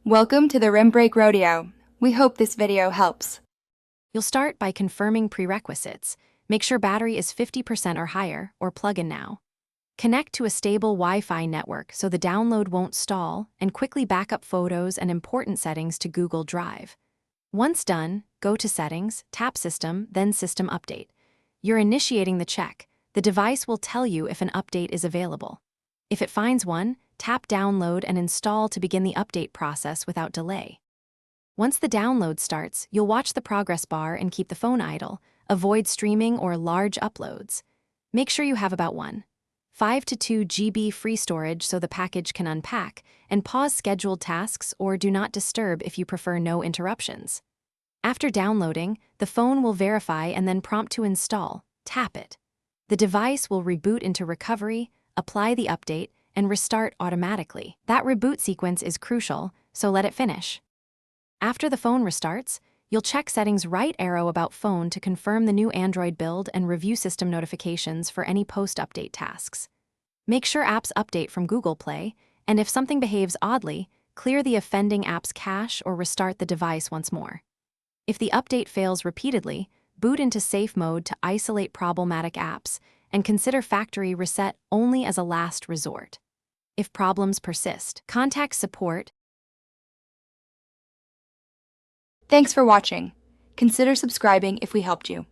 Welcome to the Rim Break Rodeo. We hope this video helps. You'll start by confirming prerequisites. Make sure battery is 50% or higher, or plug in now. Connect to a stable Wi-Fi network so the download won't stall, and quickly back up photos and important settings to Google Drive. Once done, go to Settings, tap System, then System Update. You're initiating the check. The device will tell you if an update is available. If it finds one, tap Download and Install to begin the update process without delay. Once the download starts, you'll watch the progress bar and keep the phone idle. Avoid streaming or large uploads. Make sure you have about 1.5 to 2 GB free storage so the package can unpack, and pause scheduled tasks or do not disturb if you prefer no interruptions. After downloading, the phone will verify and then prompt to install. Tap it. The device will reboot into recovery, apply the update, and restart automatically. That reboot sequence is crucial, so let it finish. After the phone restarts, you'll check Settings right arrow about phone to confirm the new Android build and review system notifications for any post-update tasks. Make sure apps update from Google Play, and if something behaves oddly, clear the offending app's cache or restart the device once more. If the update fails repeatedly, boot into safe mode to isolate problematic apps and consider factory reset only as a last resort. If problems persist, contact support. Thanks for watching. Consider subscribing if we helped you.